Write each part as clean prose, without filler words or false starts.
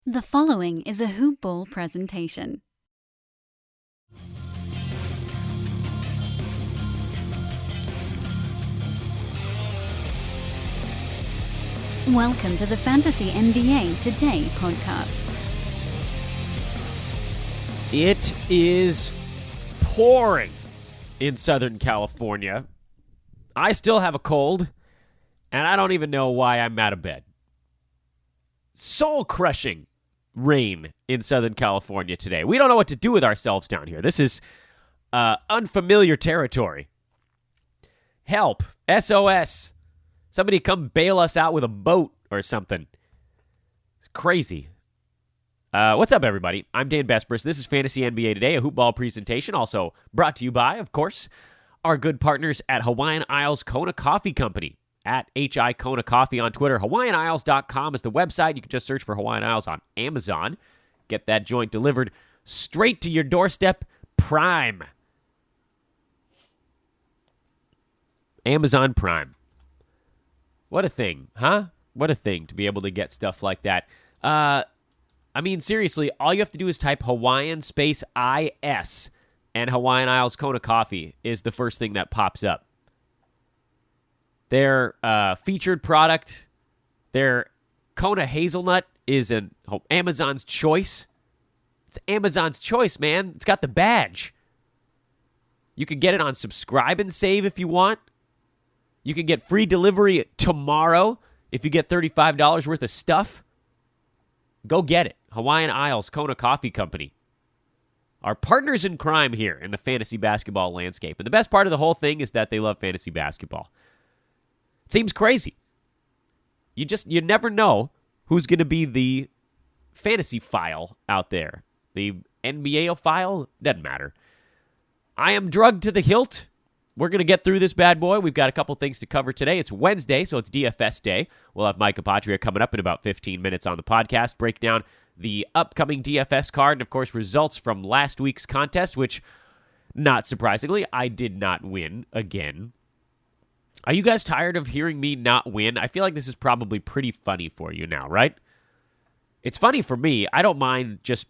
The following is a Hoop Ball presentation. Welcome to the Fantasy NBA Today podcast. It is pouring in Southern California. I still have a cold, and I don't even know why I'm out of bed. Soul-crushing rain in Southern California today. We don't know what to do with ourselves down here. This is unfamiliar territory. Help. SOS. Somebody come bail us out with a boat or something. It's crazy. What's up, everybody? I'm Dan Besbris. This is Fantasy NBA Today, a hoop ball presentation, also brought to you by, of course, our good partners at Hawaiian Isles Kona Coffee Company, at HI Kona Coffee on Twitter. HawaiianIsles.com is the website. You can just search for Hawaiian Isles on Amazon. Get that joint delivered straight to your doorstep. Prime. Amazon Prime. What a thing, huh? What a thing to be able to get stuff like that. I mean, seriously, all you have to do is type Hawaiian space IS, and Hawaiian Isles Kona Coffee is the first thing that pops up. Their featured product, their Kona Hazelnut, is an Amazon's Choice. It's Amazon's Choice, man. It's got the badge. You can get it on Subscribe and Save if you want. You can get free delivery tomorrow if you get $35 worth of stuff. Go get it. Hawaiian Isles Kona Coffee Company. Our partners in crime here in the fantasy basketball landscape. And the best part of the whole thing is that they love fantasy basketball. It seems crazy. You never know who's going to be the fantasy file out there. The NBA file? Doesn't matter. I am drugged to the hilt. We're going to get through this bad boy. We've got a couple things to cover today. It's Wednesday, so it's DFS Day. We'll have Mike Apotria coming up in about 15 minutes on the podcast, break down the upcoming DFS card, and, of course, results from last week's contest, which, not surprisingly, I did not win again. Are you guys tired of hearing me not win? I feel like this is probably pretty funny for you now, right? It's funny for me. I don't mind just,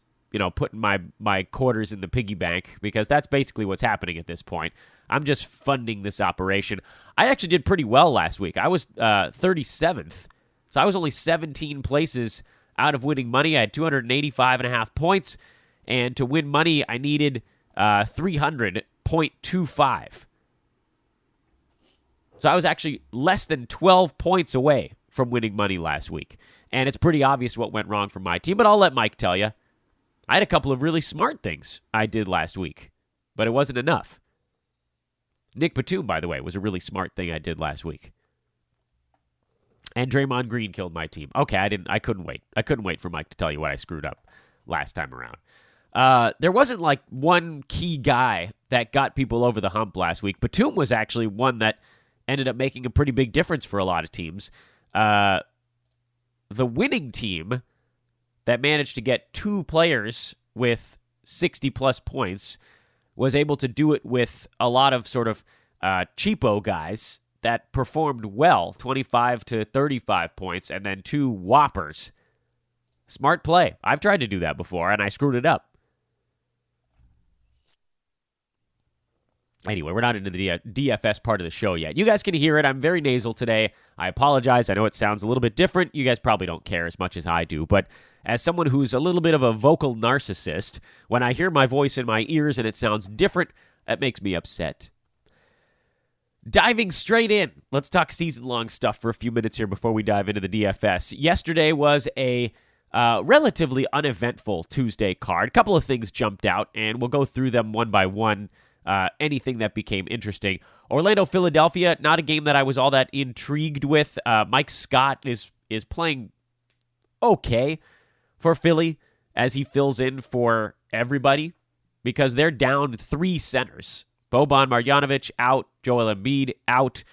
putting my quarters in the piggy bank, because that's basically what's happening at this point. I'm just funding this operation. I actually did pretty well last week. I was 37th, so I was only 17 places out of winning money. I had 285.5 points, and to win money, I needed 300.25. So I was actually less than 12 points away from winning money last week, and it's pretty obvious what went wrong for my team, but I'll let Mike tell you. I had a couple of really smart things I did last week, but it wasn't enough. Nick Batum, by the way, was a really smart thing I did last week. And Draymond Green killed my team. Okay, I couldn't wait. I couldn't wait for Mike to tell you what I screwed up last time around. There wasn't like one key guy that got people over the hump last week. Batum was actually one that ended up making a pretty big difference for a lot of teams. The winning team that managed to get two players with 60-plus points was able to do it with a lot of sort of cheapo guys that performed well, 25 to 35 points, and then two whoppers. Smart play. I've tried to do that before, and I screwed it up. Anyway, we're not into the DFS part of the show yet. You guys can hear it. I'm very nasal today. I apologize. I know it sounds a little bit different. You guys probably don't care as much as I do, but as someone who's a little bit of a vocal narcissist, when I hear my voice in my ears and it sounds different, that makes me upset. Diving straight in, let's talk season-long stuff for a few minutes here before we dive into the DFS. Yesterday was a relatively uneventful Tuesday card. A couple of things jumped out, and we'll go through them one by one. Anything that became interesting. Orlando, Philadelphia, not a game that I was all that intrigued with. Mike Scott is playing okay for Philly as he fills in for everybody because they're down three centers. Boban Marjanovic out, Joel Embiid out,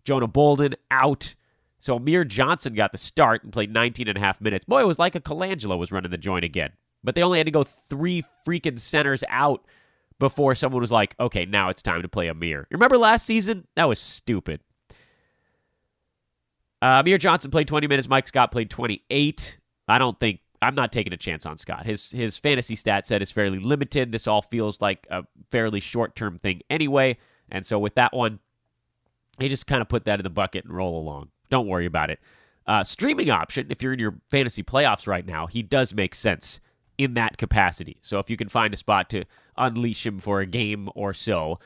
Jonah Bolden out. So Amir Johnson got the start and played 19 and a half minutes. Boy, it was like a Colangelo was running the joint again. But they only had to go three freaking centers out before someone was like, okay, now it's time to play Amir. You remember last season? That was stupid. Amir Johnson played 20 minutes. Mike Scott played 28. I don't think I'm not taking a chance on Scott. His fantasy stat set is fairly limited. This all feels like a fairly short-term thing anyway. And so with that one, you just kind of put that in the bucket and roll along. Don't worry about it. Streaming option, if you're in your fantasy playoffs right now, he does make sense in that capacity. So if you can find a spot to unleash him for a game or so,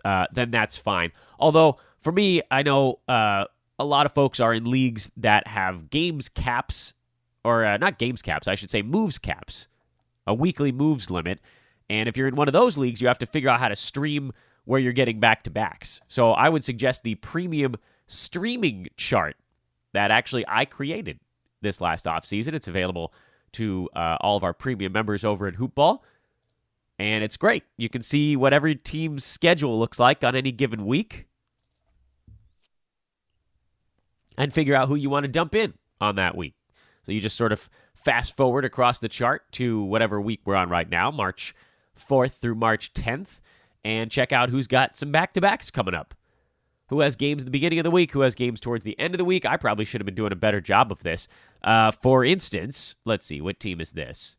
then that's fine. Although, for me, I know a lot of folks are in leagues that have games caps, or not games caps, I should say moves caps, a weekly moves limit. And if you're in one of those leagues, you have to figure out how to stream where you're getting back-to-backs. So I would suggest the premium streaming chart that actually I created this last offseason. It's available to all of our premium members over at Hoopball, and it's great. You can see what every team's schedule looks like on any given week and figure out who you want to dump in on that week. So you just sort of fast forward across the chart to whatever week we're on right now, March 4th through March 10th, and check out who's got some back-to-backs coming up. Who has games at the beginning of the week, who has games towards the end of the week. I probably should have been doing a better job of this. For instance, let's see, what team is this?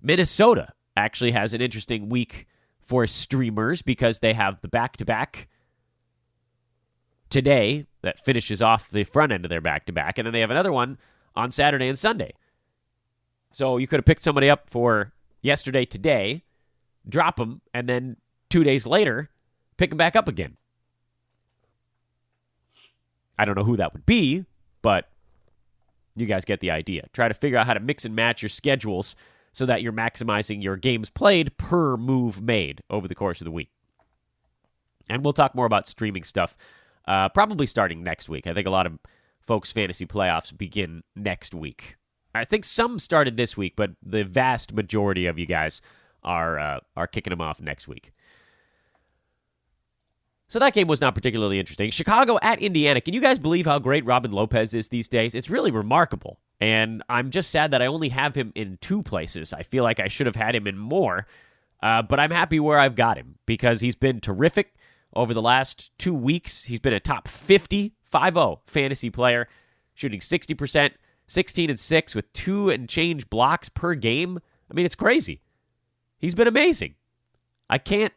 Minnesota actually has an interesting week for streamers because they have the back-to-back today that finishes off the front end of their back-to-back, and then they have another one on Saturday and Sunday. So you could have picked somebody up for yesterday, today, drop them, and then 2 days later, pick them back up again. I don't know who that would be, but you guys get the idea. Try to figure out how to mix and match your schedules so that you're maximizing your games played per move made over the course of the week. And we'll talk more about streaming stuff probably starting next week. I think a lot of folks' fantasy playoffs begin next week. I think some started this week, but the vast majority of you guys are kicking them off next week. So that game was not particularly interesting. Chicago at Indiana. Can you guys believe how great Robin Lopez is these days? It's really remarkable. And I'm just sad that I only have him in 2 places. I feel like I should have had him in more. But I'm happy where I've got him because he's been terrific over the last 2 weeks. He's been a top 50 fantasy player, shooting 60%, 16-6 with 2 and change blocks per game. I mean, it's crazy. He's been amazing. I can't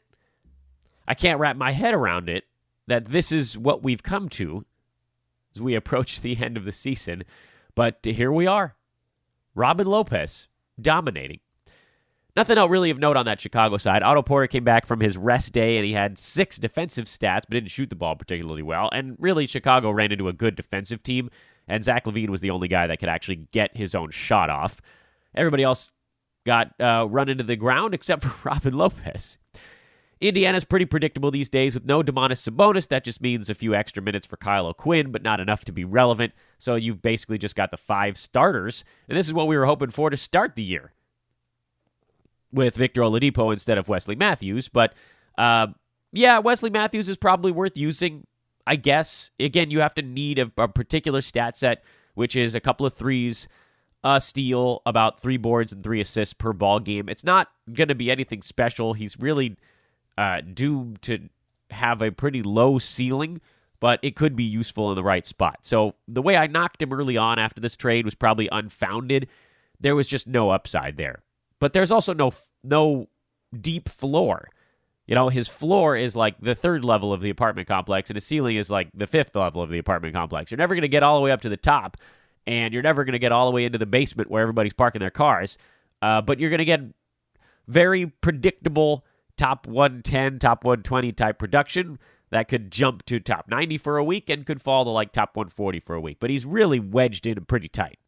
wrap my head around it that this is what we've come to as we approach the end of the season. But here we are. Robin Lopez dominating. Nothing else really of note on that Chicago side. Otto Porter came back from his rest day, and he had 6 defensive stats, but didn't shoot the ball particularly well. And really, Chicago ran into a good defensive team, and Zach LaVine was the only guy that could actually get his own shot off. Everybody else got run into the ground except for Robin Lopez. Indiana's pretty predictable these days with no Domantas Sabonis. That just means a few extra minutes for Kyle O'Quinn, but not enough to be relevant. So you've basically just got the 5 starters, and this is what we were hoping for to start the year with Victor Oladipo instead of Wesley Matthews. But, Wesley Matthews is probably worth using, I guess. Again, you have to need a particular stat set, which is a couple of threes, a steal, about 3 boards and 3 assists per ball game. It's not going to be anything special. He's really doomed to have a pretty low ceiling, but it could be useful in the right spot. So the way I knocked him early on after this trade was probably unfounded. There was just no upside there. But there's also no deep floor. You know, his floor is like the 3rd level of the apartment complex, and his ceiling is like the 5th level of the apartment complex. You're never going to get all the way up to the top, and you're never going to get all the way into the basement where everybody's parking their cars. But you're going to get very predictable top 110, top 120 type production that could jump to top 90 for a week and could fall to like top 140 for a week. But he's really wedged in pretty tight.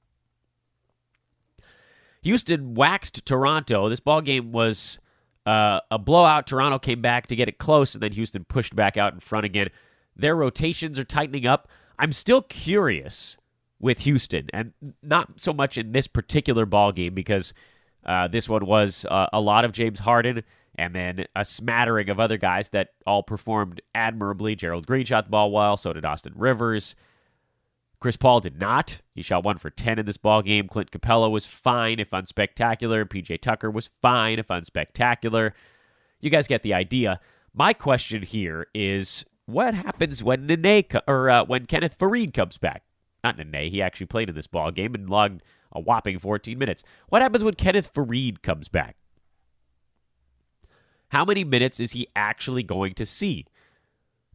Houston waxed Toronto. This ball game was a blowout. Toronto came back to get it close, and then Houston pushed back out in front again. Their rotations are tightening up. I'm still curious with Houston, and not so much in this particular ball game because this one was a lot of James Harden and then a smattering of other guys that all performed admirably. Gerald Green shot the ball well, so did Austin Rivers. Chris Paul did not. He shot 1 for 10 in this ball game. Clint Capella was fine, if unspectacular. PJ Tucker was fine, if unspectacular. You guys get the idea. My question here is, what happens when when Kenneth Faried comes back? Not Nene. He actually played in this ball game and logged a whopping 14 minutes. What happens when Kenneth Faried comes back? How many minutes is he actually going to see?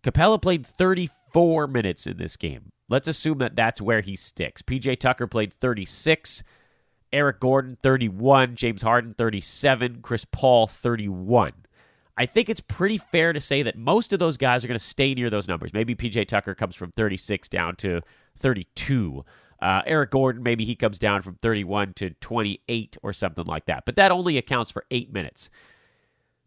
Capella played 34 minutes in this game. Let's assume that that's where he sticks. PJ Tucker played 36, Eric Gordon 31, James Harden 37, Chris Paul 31. I think it's pretty fair to say that most of those guys are going to stay near those numbers. Maybe PJ Tucker comes from 36 down to 32. Eric Gordon, maybe he comes down from 31 to 28 or something like that. But that only accounts for 8 minutes.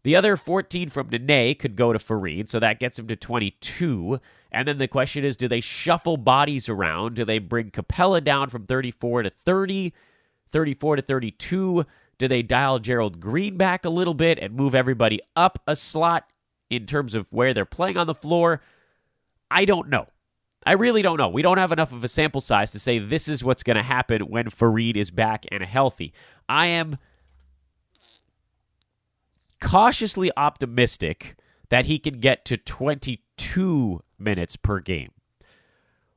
The other 14 from Nene could go to Faried, so that gets him to 22. And then the question is, do they shuffle bodies around? Do they bring Capella down from 34 to 30, 34 to 32? Do they dial Gerald Green back a little bit and move everybody up a slot in terms of where they're playing on the floor? I don't know. I really don't know. We don't have enough of a sample size to say this is what's going to happen when Faried is back and healthy. I am cautiously optimistic that he can get to 22 minutes per game.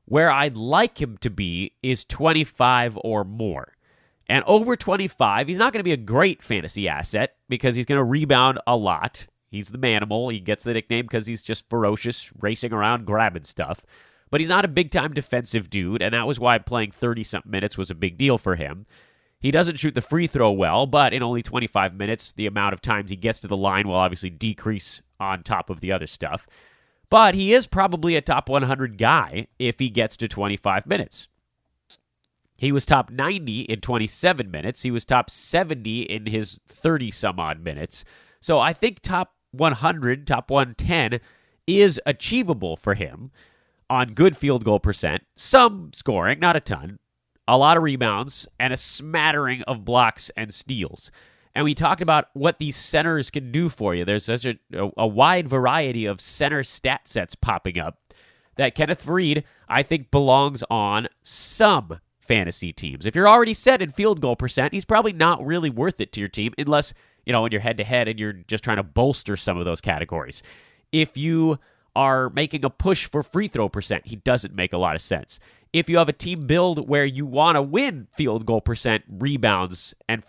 Where I'd like him to be is 25 or more. And over 25, he's not going to be a great fantasy asset because he's going to rebound a lot. He's the manimal. He gets the nickname because he's just ferocious, racing around, grabbing stuff. But he's not a big-time defensive dude, and that was why playing 30-something minutes was a big deal for him. He doesn't shoot the free throw well, but in only 25 minutes, the amount of times he gets to the line will obviously decrease on top of the other stuff. But he is probably a top 100 guy if he gets to 25 minutes. He was top 90 in 27 minutes. He was top 70 in his 30-some-odd minutes. So I think top 100, top 110 is achievable for him on good field goal percent, some scoring, not a ton, a lot of rebounds, and a smattering of blocks and steals. And we talked about what these centers can do for you. There's such a wide variety of center stat sets popping up that Kenneth Faried, I think, belongs on some fantasy teams. If you're already set in field goal percent, he's probably not really worth it to your team unless, when you're head-to-head and you're just trying to bolster some of those categories. If you are making a push for free throw percent, he doesn't make a lot of sense. If you have a team build where you want to win field goal percent, rebounds, and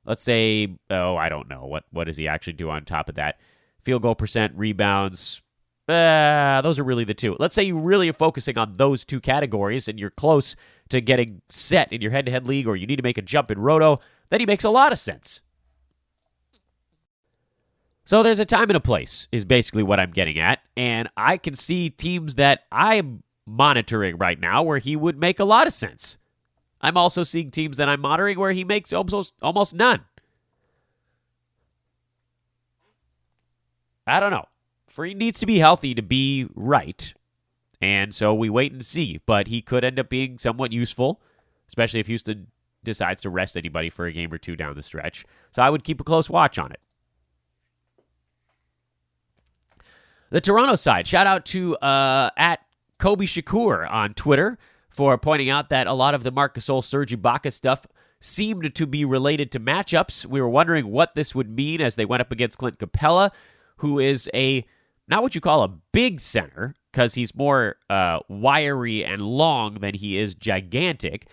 let's say, I don't know, what does he actually do on top of that? Field goal percent, rebounds, those are really the two. Let's say you really are focusing on those two categories and you're close to getting set in your head-to-head league or you need to make a jump in Roto, then he makes a lot of sense. So there's a time and a place is basically what I'm getting at, and I can see teams that I'm monitoring right now where he would make a lot of sense. I'm also seeing teams that I'm monitoring where he makes almost none. I don't know. Faried needs to be healthy to be right, and so we wait and see, but he could end up being somewhat useful, especially if Houston decides to rest anybody for a game or two down the stretch. So I would keep a close watch on it. The Toronto side, shout out to at Kobe Shakur on Twitter for pointing out that a lot of the Marc Gasol, Serge Ibaka stuff seemed to be related to matchups. We were wondering what this would mean as they went up against Clint Capella, who is not what you call a big center, because he's more wiry and long than he is gigantic,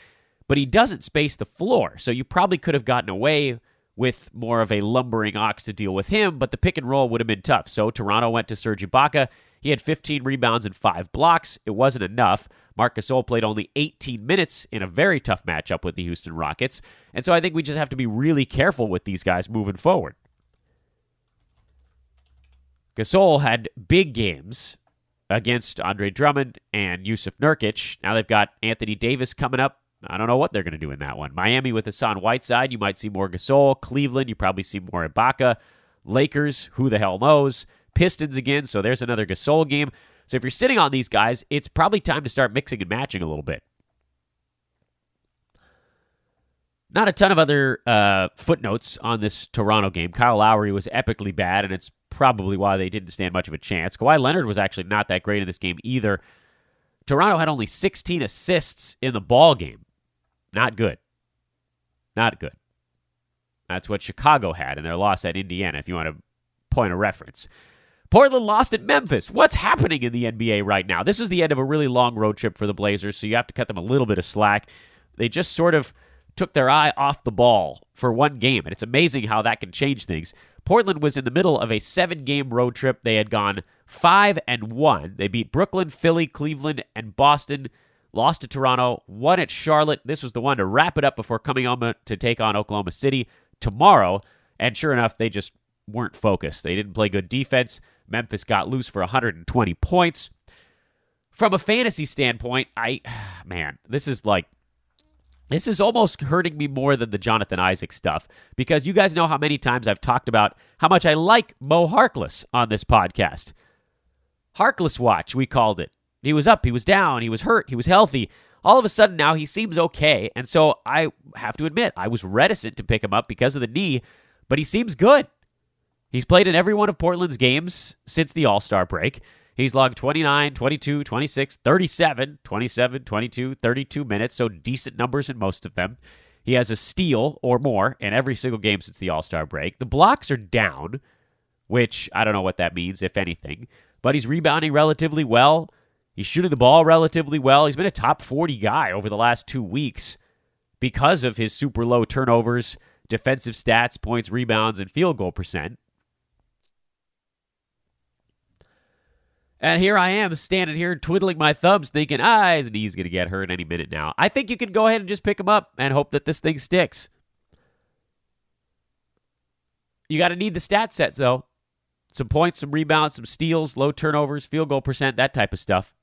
but he doesn't space the floor. So you probably could have gotten away with more of a lumbering ox to deal with him, but the pick and roll would have been tough. So Toronto went to Serge Ibaka. He had 15 rebounds and 5 blocks. It wasn't enough. Marc Gasol played only 18 minutes in a very tough matchup with the Houston Rockets. And so I think we just have to be really careful with these guys moving forward. Gasol had big games against Andre Drummond and Yusuf Nurkic. Now they've got Anthony Davis coming up. I don't know what they're going to do in that one. Miami with Hassan Whiteside, you might see more Gasol. Cleveland, you probably see more Ibaka. Lakers, who the hell knows? Pistons again, so there's another Gasol game. So if you're sitting on these guys, it's probably time to start mixing and matching a little bit. Not a ton of other footnotes on this Toronto game. Kyle Lowry was epically bad, and it's probably why they didn't stand much of a chance. Kawhi Leonard was actually not that great in this game either. Toronto had only 16 assists in the ball game. Not good. Not good. That's what Chicago had in their loss at Indiana, if you want a point of reference. Portland lost at Memphis. What's happening in the NBA right now? This is the end of a really long road trip for the Blazers, so you have to cut them a little bit of slack. They just sort of took their eye off the ball for one game, and it's amazing how that can change things. Portland was in the middle of a 7-game road trip. They had gone 5-1. They beat Brooklyn, Philly, Cleveland, and Boston, lost to Toronto, won at Charlotte. This was the one to wrap it up before coming home to take on Oklahoma City tomorrow, and sure enough, they just weren't focused. They didn't play good defense. Memphis got loose for 120 points. From a fantasy standpoint, this is almost hurting me more than the Jonathan Isaac stuff, because you guys know how many times I've talked about how much I like Mo Harkless on this podcast. Harkless watch, we called it. He was up, he was down, he was hurt, he was healthy. All of a sudden now he seems okay, and so I have to admit, I was reticent to pick him up because of the knee, but he seems good. He's played in every one of Portland's games since the All-Star break. He's logged 29, 22, 26, 37, 27, 22, 32 minutes, so decent numbers in most of them. He has a steal or more in every single game since the All-Star break. The blocks are down, which I don't know what that means, if anything, but he's rebounding relatively well. He's shooting the ball relatively well. He's been a top 40 guy over the last 2 weeks because of his super low turnovers, defensive stats, points, rebounds, and field goal percent. And here I am standing here twiddling my thumbs thinking, his knee's going to get hurt any minute now. I think you can go ahead and just pick him up and hope that this thing sticks. You got to need the stat sets, though. Some points, some rebounds, some steals, low turnovers, field goal percent, that type of stuff.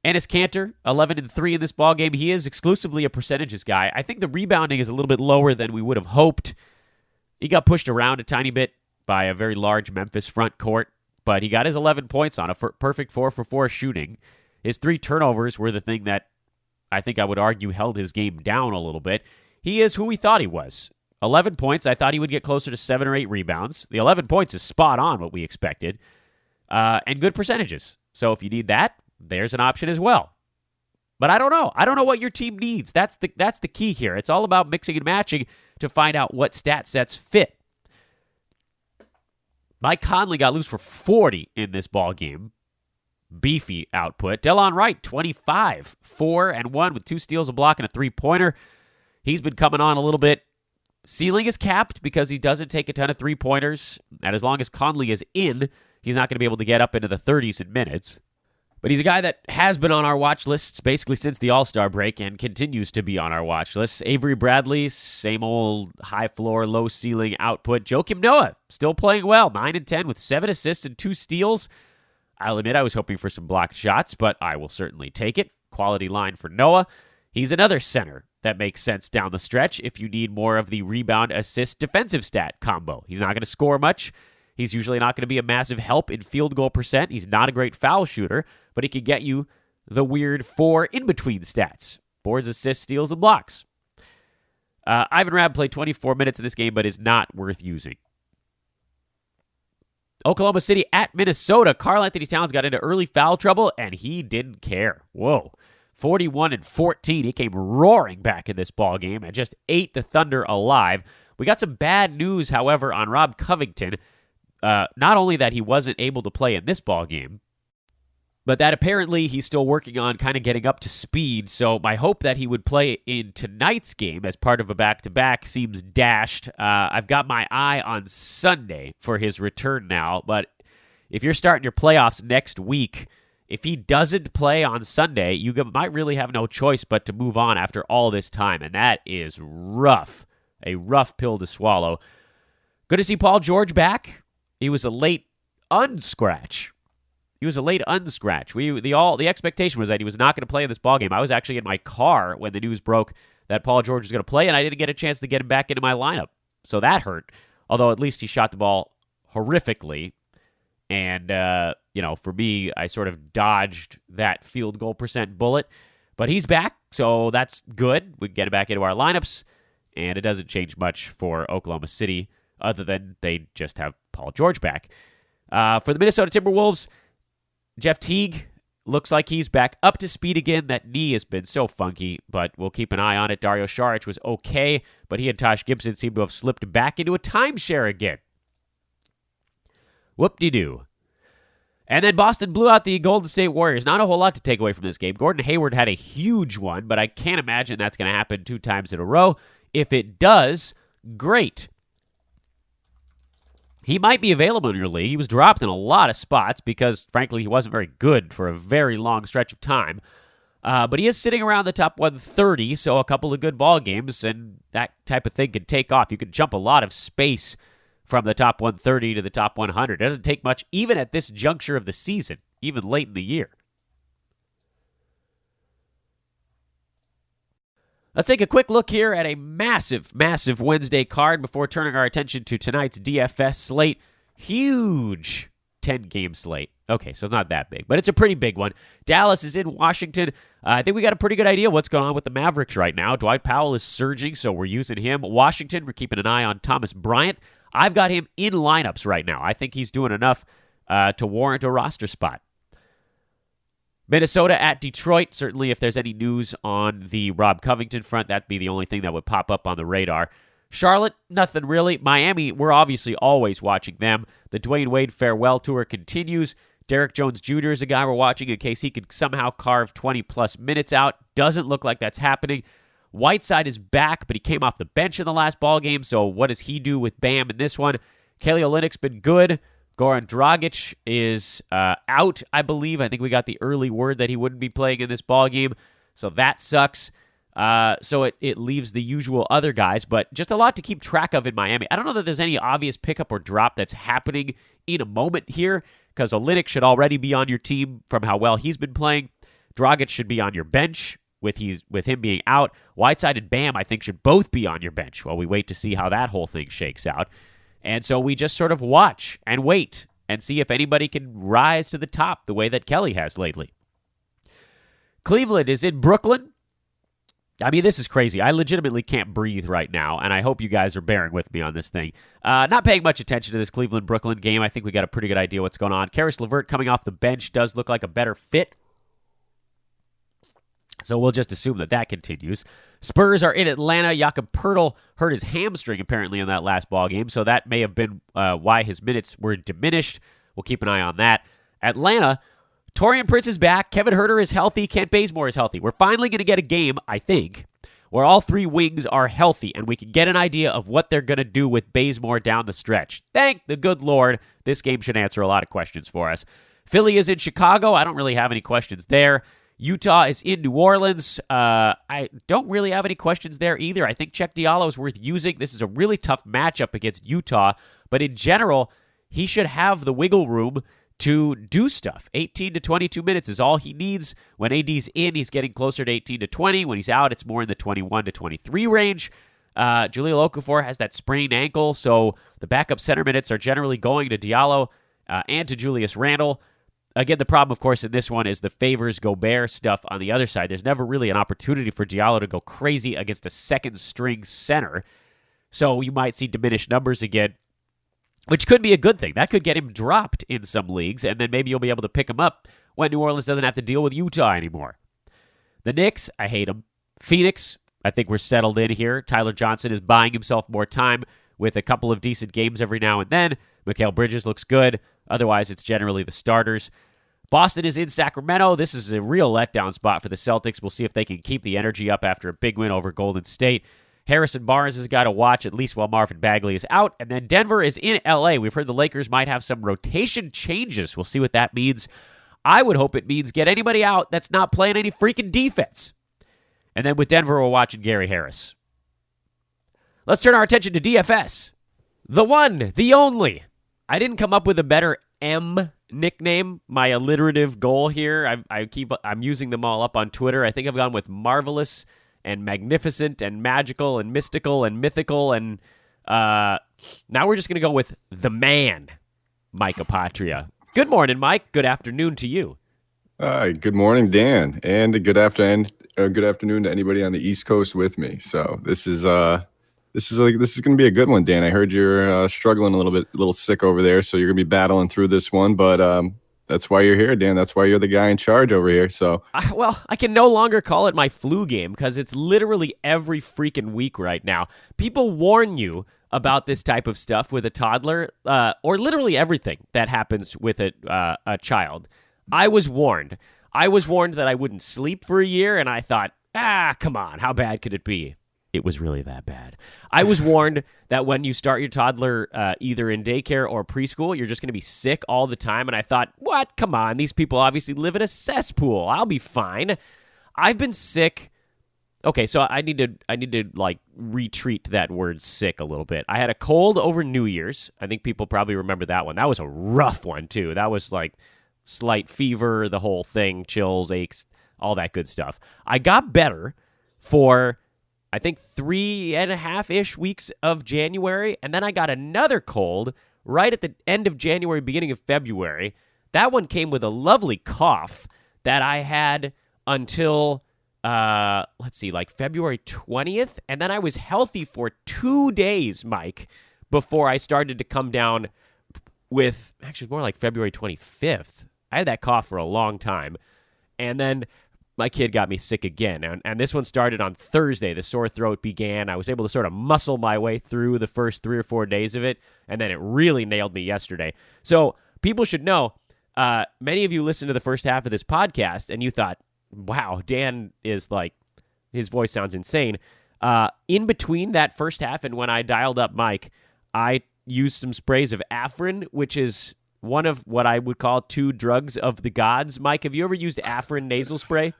Enes Kanter, 11-3 in this ballgame. He is exclusively a percentages guy. I think the rebounding is a little bit lower than we would have hoped. He got pushed around a tiny bit by a very large Memphis front court, but he got his 11 points on a perfect 4-for-4 shooting. His 3 turnovers were the thing that I think I would argue held his game down a little bit. He is who we thought he was. 11 points. I thought he would get closer to 7 or 8 rebounds. The 11 points is spot on what we expected, and good percentages. So if you need that, there's an option as well. But I don't know. I don't know what your team needs. That's the key here. It's all about mixing and matching to find out what stat sets fit. Mike Conley got loose for 40 in this ball game. Beefy output. Delon Wright, 25, 4-1 with 2 steals, a block, and a 3-pointer. He's been coming on a little bit. Ceiling is capped because he doesn't take a ton of 3-pointers. And as long as Conley is in, he's not going to be able to get up into the 30s in minutes. But he's a guy that has been on our watch lists basically since the All-Star break and continues to be on our watch list. Avery Bradley, same old high floor, low ceiling output. Joakim Noah, still playing well, 9-10 with 7 assists and 2 steals. I'll admit I was hoping for some blocked shots, but I will certainly take it. Quality line for Noah. He's another center that makes sense down the stretch if you need more of the rebound, assist, defensive stat combo. He's not going to score much. He's usually not going to be a massive help in field goal percent. He's not a great foul shooter, but he can get you the weird 4 in-between stats. Boards, assists, steals, and blocks. Ivan Rabb played 24 minutes in this game, but is not worth using. Oklahoma City at Minnesota. Karl-Anthony Towns got into early foul trouble, and he didn't care. Whoa. 41-14. He came roaring back in this ball game and just ate the Thunder alive. We got some bad news, however, on Rob Covington. Not only that he wasn't able to play in this ball game, but that apparently he's still working on kind of getting up to speed. So my hope that he would play in tonight's game as part of a back-to-back seems dashed. I've got my eye on Sunday for his return now, but if you're starting your playoffs next week, if he doesn't play on Sunday, you might really have no choice but to move on after all this time, and that is rough. A rough pill to swallow. Good to see Paul George back. He was a late unscratch. The expectation was that he was not going to play in this ballgame. I was actually in my car when the news broke that Paul George was going to play, and I didn't get a chance to get him back into my lineup. So that hurt. Although at least he shot the ball horrifically. And, for me, I sort of dodged that field goal percent bullet. But he's back, so that's good. We can get him back into our lineups. And it doesn't change much for Oklahoma City other than they just have Paul George back. For the Minnesota Timberwolves, Jeff Teague looks like he's back up to speed again. That knee has been so funky, but we'll keep an eye on it. Dario Saric was okay, but he and Tosh Gibson seem to have slipped back into a timeshare again. Whoop-de-doo. And then Boston blew out the Golden State Warriors. Not a whole lot to take away from this game. Gordon Hayward had a huge one, but I can't imagine that's going to happen 2 times in a row. If it does, great. He might be available in your league. He was dropped in a lot of spots because, frankly, he wasn't very good for a very long stretch of time. But he is sitting around the top 130, so a couple of good ball games, and that type of thing can take off. You can jump a lot of space from the top 130 to the top 100. It doesn't take much, even at this juncture of the season, even late in the year. Let's take a quick look here at a massive, massive Wednesday card before turning our attention to tonight's DFS slate. Huge 10-game slate. Okay, so it's not that big, but it's a pretty big one. Dallas is in Washington. I think we got a pretty good idea what's going on with the Mavericks right now. Dwight Powell is surging, so we're using him. Washington, we're keeping an eye on Thomas Bryant. I've got him in lineups right now. I think he's doing enough to warrant a roster spot. Minnesota at Detroit. Certainly, if there's any news on the Rob Covington front, that'd be the only thing that would pop up on the radar. Charlotte, nothing really. Miami, we're obviously always watching them. The Dwayne Wade farewell tour continues. Derek Jones Jr. is a guy we're watching in case he could somehow carve 20-plus minutes out. Doesn't look like that's happening. Whiteside is back, but he came off the bench in the last ball game, so what does he do with Bam in this one? Kelly Olynyk's been good. Goran Dragic is out, I believe. I think we got the early word that he wouldn't be playing in this ball game, so that sucks. So it leaves the usual other guys, but just a lot to keep track of in Miami. I don't know that there's any obvious pickup or drop that's happening in a moment here, because Olynyk should already be on your team from how well he's been playing. Dragic should be on your bench with him being out. Whiteside and Bam, I think, should both be on your bench while we wait to see how that whole thing shakes out. And so we just sort of watch and wait and see if anybody can rise to the top the way that Kelly has lately. Cleveland is in Brooklyn. I mean, this is crazy. I legitimately can't breathe right now, and I hope you guys are bearing with me on this thing. Not paying much attention to this Cleveland-Brooklyn game. I think we got a pretty good idea what's going on. Karis LeVert coming off the bench does look like a better fit. So we'll just assume that continues. Spurs are in Atlanta. Jakob Poeltl hurt his hamstring apparently in that last ball game, so that may have been why his minutes were diminished. We'll keep an eye on that. Atlanta, Taurean Prince is back. Kevin Huerter is healthy. Kent Bazemore is healthy. We're finally going to get a game, I think, where all 3 wings are healthy, and we can get an idea of what they're going to do with Bazemore down the stretch. Thank the good Lord. This game should answer a lot of questions for us. Philly is in Chicago. I don't really have any questions there. Utah is in New Orleans. I don't really have any questions there either. I think Cheick Diallo is worth using. This is a really tough matchup against Utah, but in general, he should have the wiggle room to do stuff. 18 to 22 minutes is all he needs. When AD's in, he's getting closer to 18 to 20. When he's out, it's more in the 21 to 23 range. Jahlil Okafor has that sprained ankle, so the backup center minutes are generally going to Diallo and to Julius Randle. Again, the problem, of course, in this one is the Favors Gobert stuff on the other side. There's never really an opportunity for Diallo to go crazy against a second-string center, so you might see diminished numbers again, which could be a good thing. That could get him dropped in some leagues, and then maybe you'll be able to pick him up when New Orleans doesn't have to deal with Utah anymore. The Knicks, I hate them. Phoenix, I think we're settled in here. Tyler Johnson is buying himself more time with a couple of decent games every now and then. Mikal Bridges looks good. Otherwise, it's generally the starters. Boston is in Sacramento. This is a real letdown spot for the Celtics. We'll see if they can keep the energy up after a big win over Golden State. Harrison Barnes is a guy to watch, at least while Marvin Bagley is out. And then Denver is in L.A. We've heard the Lakers might have some rotation changes. We'll see what that means. I would hope it means get anybody out that's not playing any freaking defense. And then with Denver, we're watching Gary Harris. Let's turn our attention to DFS. The one, the only. I didn't come up with a better M nickname, my alliterative goal here. I'm using them all up on Twitter. I think I've gone with marvelous and magnificent and magical and mystical and mythical, and now we're just going to go with the man, Mike Apotria. Good morning, Mike. Good afternoon to you. Good morning, Dan, and good afternoon to anybody on the East Coast with me. So this is going to be a good one, Dan. I heard you're struggling a little sick over there, so you're going to be battling through this one. But that's why you're here, Dan. That's why you're the guy in charge over here. So, I can no longer call it my flu game because it's literally every freaking week right now. People warn you about this type of stuff with a toddler, or literally everything that happens with a child. I was warned. I was warned that I wouldn't sleep for a year, and I thought, come on, how bad could it be? It was really that bad. I was warned that when you start your toddler either in daycare or preschool, you're just going to be sick all the time. And I thought, what? Come on. These people obviously live in a cesspool. I'll be fine. I've been sick. Okay, so I need to like retreat that word sick a little bit. I had a cold over New Year's. I think people probably remember that one. That was a rough one, too. That was like slight fever, the whole thing, chills, aches, all that good stuff. I got better for, I think, 3.5-ish weeks of January, and then I got another cold right at the end of January, beginning of February. That one came with a lovely cough that I had until, like February 20th, and then I was healthy for 2 days, Mike, before I started to come down with, actually more like February 25th. I had that cough for a long time, and then my kid got me sick again, and this one started on Thursday. The sore throat began. I was able to sort of muscle my way through the first 3 or 4 days of it, and then it really nailed me yesterday. So people should know, many of you listened to the first half of this podcast, and you thought, wow, Dan is like, his voice sounds insane. In between that first half and when I dialed up Mike, I used some sprays of Afrin, which is one of what I would call 2 drugs of the gods. Mike, have you ever used Afrin nasal spray?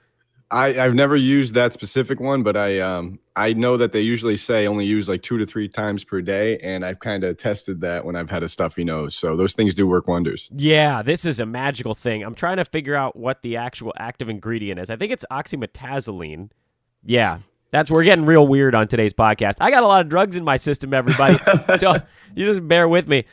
I've never used that specific one, but I know that they usually say only use like 2 to 3 times per day, and I've kind of tested that when I've had a stuffy nose. So those things do work wonders. Yeah, this is a magical thing. I'm trying to figure out what the actual active ingredient is. I think it's oxymetazoline. Yeah, we're getting real weird on today's podcast. I got a lot of drugs in my system, everybody. So you just bear with me.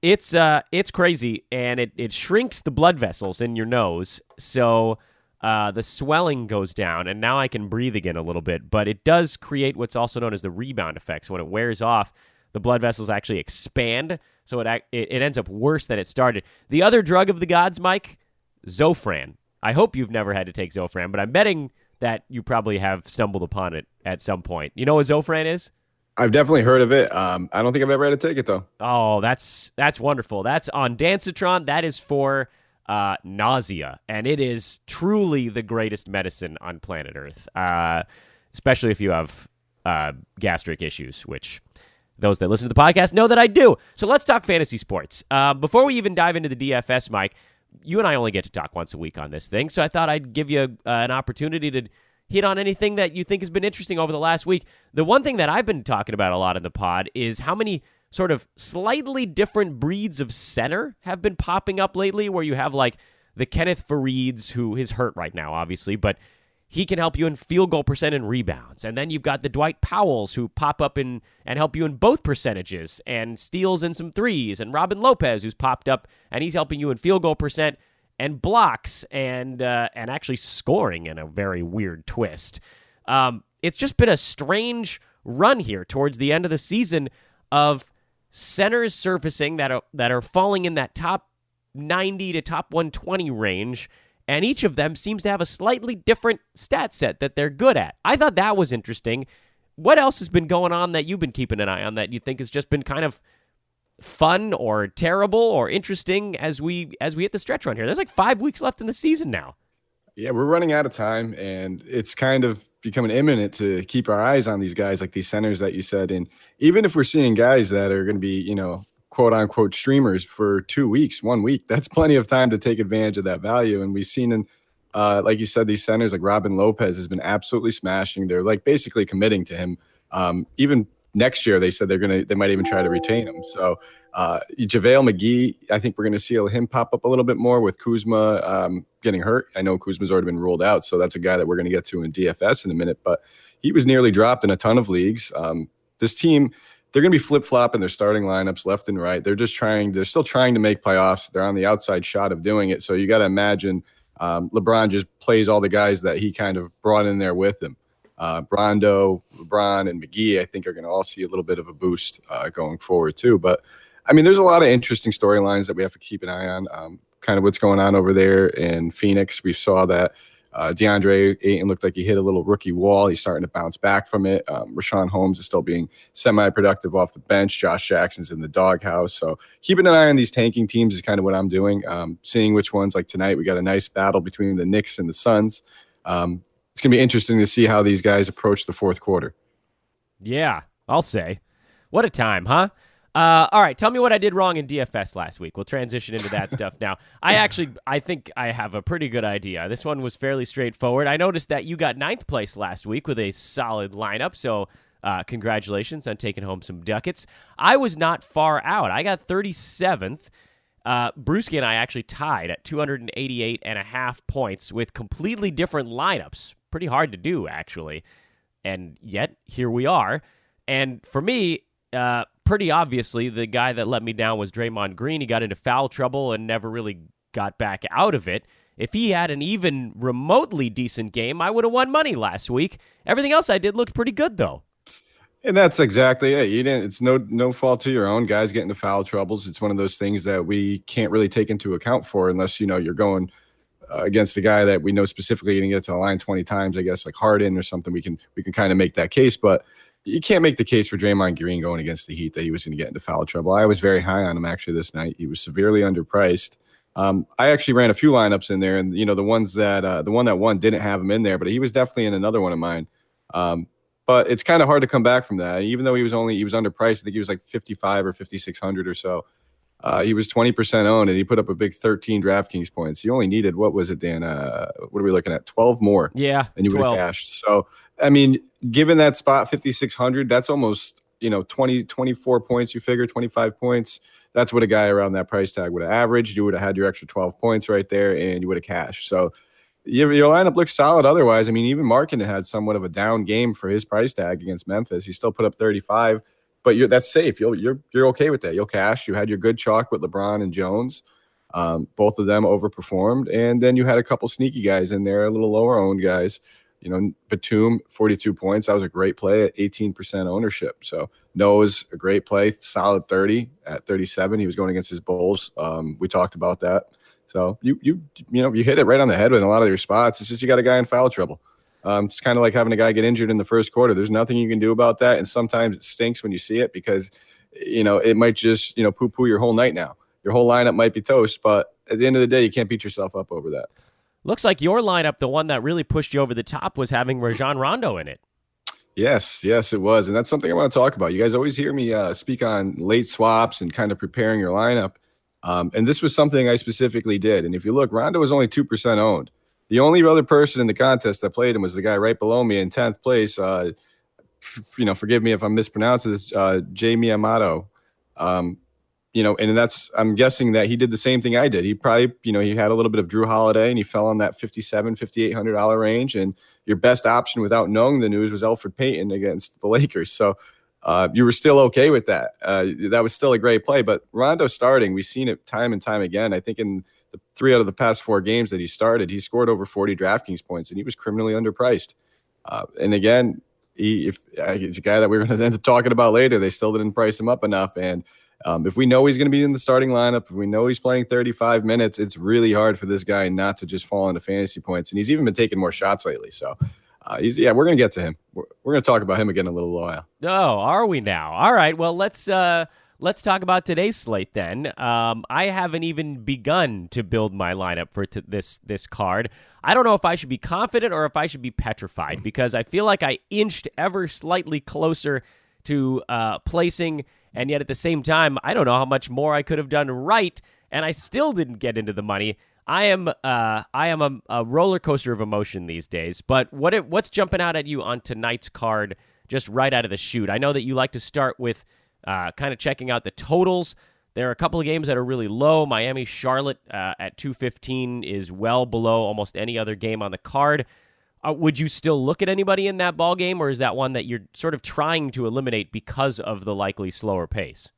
It's crazy, and it shrinks the blood vessels in your nose. So the swelling goes down, and now I can breathe again a little bit. But it does create what's also known as the rebound effect. So when it wears off, the blood vessels actually expand, so it ends up worse than it started. The other drug of the gods, Mike, Zofran. I hope you've never had to take Zofran, but I'm betting that you probably have stumbled upon it at some point. You know what Zofran is? I've definitely heard of it. I don't think I've ever had to take it, though. Oh, that's wonderful. That's on Dancitron. That is for nausea, and it is truly the greatest medicine on planet Earth, especially if you have gastric issues, which those that listen to the podcast know that I do. So let's talk fantasy sports. Before we even dive into the DFS, Mike, you and I only get to talk once a week on this thing, so I thought I'd give you an opportunity to hit on anything that you think has been interesting over the last week. The one thing that I've been talking about a lot in the pod is how many sort of slightly different breeds of center have been popping up lately, where you have like the Kenneth Farieds, who is hurt right now, obviously, but he can help you in field goal percent and rebounds. And then you've got the Dwight Powells, who pop up and help you in both percentages and steals and some threes. And Robin Lopez, who's popped up, and he's helping you in field goal percent and blocks and actually scoring in a very weird twist. It's just been a strange run here towards the end of the season of centers surfacing that are falling in that top 90 to top 120 range, and each of them seems to have a slightly different stat set that they're good at. I thought that was interesting. What else has been going on that you've been keeping an eye on that you think has just been kind of fun or terrible or interesting as we hit the stretch run here? There's like 5 weeks left in the season now. Yeah, we're running out of time, and it's kind of becoming imminent to keep our eyes on these guys, like these centers that you said. And even if we're seeing guys that are going to be, quote unquote streamers for 2 weeks, 1 week, that's plenty of time to take advantage of that value. And we've seen in, like you said, these centers like Robin Lopez has been absolutely smashing. They're like basically committing to him. Even next year, they said they might even try to retain him. So JaVale McGee, I think we're going to see him pop up a little bit more with Kuzma getting hurt. I know Kuzma's already been ruled out, so that's a guy that we're going to get to in DFS in a minute, but he was nearly dropped in a ton of leagues. This team, they're going to be flip-flopping their starting lineups left and right. They're still trying to make playoffs. They're on the outside shot of doing it. So you got to imagine LeBron just plays all the guys that he kind of brought in there with him. Brando, LeBron, and McGee, I think, are going to all see a little bit of a boost going forward too. But, I mean, there's a lot of interesting storylines that we have to keep an eye on. Kind of what's going on over there in Phoenix. We saw that DeAndre Ayton looked like he hit a little rookie wall. He's starting to bounce back from it. Rashawn Holmes is still being semi-productive off the bench. Josh Jackson's in the doghouse. So keeping an eye on these tanking teams is kind of what I'm doing. Seeing which ones, like tonight, we got a nice battle between the Knicks and the Suns. It's going to be interesting to see how these guys approach the fourth quarter. Yeah, I'll say. What a time, huh? All right, tell me what I did wrong in DFS last week. We'll transition into that stuff now. I think I have a pretty good idea. This one was fairly straightforward. I noticed that you got 9th place last week with a solid lineup, so congratulations on taking home some ducats. I was not far out. I got 37th. Brewski and I actually tied at 288.5 points with completely different lineups. Pretty hard to do, actually. And yet, here we are. And for me, pretty obviously, the guy that let me down was Draymond Green. He got into foul trouble and never really got back out of it. If he had an even remotely decent game, I would have won money last week. Everything else I did looked pretty good, though. And that's exactly it. You didn't. It's no fault to your own. Guys get into foul troubles. It's one of those things that we can't really take into account for unless you're going against a guy that we know specifically going to get to the line 20 times. I guess like Harden or something. We can kind of make that case, but you can't make the case for Draymond Green going against the Heat that he was going to get into foul trouble. I was very high on him actually this night. He was severely underpriced. I actually ran a few lineups in there, and the ones that the one that won didn't have him in there, but he was definitely in another one of mine. But it's kind of hard to come back from that. Even though he was underpriced, I think he was like 55 or 5,600 or so. He was 20% owned, and he put up a big 13 DraftKings points. He only needed, what was it, Dan? What are we looking at? 12 more. Yeah, and you would have cashed. So, I mean, given that spot 5,600, that's almost 24 points. You figure 25 points. That's what a guy around that price tag would have averaged. You would have had your extra 12 points right there, and you would have cashed. So your lineup looks solid. Otherwise, I mean, even Markin had somewhat of a down game for his price tag against Memphis. He still put up 35. But that's safe. You're okay with that. You'll cash. You had your good chalk with LeBron and Jones. Both of them overperformed. And then you had a couple sneaky guys in there, a little lower owned guys. Batum, 42 points. That was a great play at 18% ownership. So Noah's a great play, solid 30 at 37. He was going against his Bulls. We talked about that. So you hit it right on the head with a lot of your spots. It's just you got a guy in foul trouble. It's kind of like having a guy get injured in the first quarter. There's nothing you can do about that. And sometimes it stinks when you see it because, it might just, poo-poo your whole night now. Your whole lineup might be toast, but at the end of the day, you can't beat yourself up over that. Looks like your lineup, the one that really pushed you over the top, was having Rajon Rondo in it. Yes, it was. And that's something I want to talk about. You guys always hear me speak on late swaps and kind of preparing your lineup. And this was something I specifically did. And if you look, Rondo was only 2% owned. The only other person in the contest that played him was the guy right below me in 10th place. Forgive me if I'm mispronouncing this, Jamie Amato. And I'm guessing that he did the same thing I did. He probably, he had a little bit of Drew Holiday and he fell on that $5,800 range. And your best option without knowing the news was Elfrid Payton against the Lakers. So you were still okay with that. That was still a great play. But Rondo starting, we've seen it time and time again. I think in the 3 out of the past 4 games that he started, he scored over 40 DraftKings points, and he was criminally underpriced. And again, he's a guy that we're going to end up talking about later. They still didn't price him up enough. And if we know he's going to be in the starting lineup, if we know he's playing 35 minutes, it's really hard for this guy not to just fall into fantasy points. And he's even been taking more shots lately. So, we're going to get to him. We're going to talk about him again in a little while. Oh, are we now? All right. Well, let's talk about today's slate then. I haven't even begun to build my lineup for this card. I don't know if I should be confident or if I should be petrified because I feel like I inched ever slightly closer to placing, and yet at the same time, I don't know how much more I could have done right, and I still didn't get into the money. I am a roller coaster of emotion these days. But what's jumping out at you on tonight's card just right out of the chute? I know that you like to start with kind of checking out the totals. There are a couple of games that are really low. Miami-Charlotte at 215 is well below almost any other game on the card. Would you still look at anybody in that ball game, or is that one that you're sort of trying to eliminate because of the likely slower pace?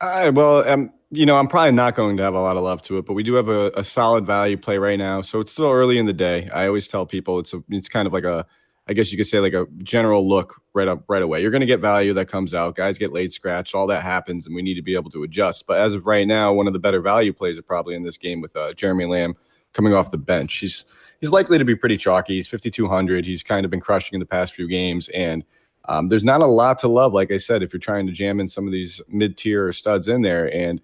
I'm probably not going to have a lot of love to it, but we do have a solid value play right now. So it's still early in the day. I always tell people it's kind of like I guess you could say like a general look right away. You're going to get value that comes out. Guys get late scratched. All that happens, and we need to be able to adjust. But as of right now, one of the better value plays are probably in this game with Jeremy Lamb coming off the bench. He's likely to be pretty chalky. He's 5,200. He's kind of been crushing in the past few games, and there's not a lot to love. Like I said, if you're trying to jam in some of these mid-tier studs in there, and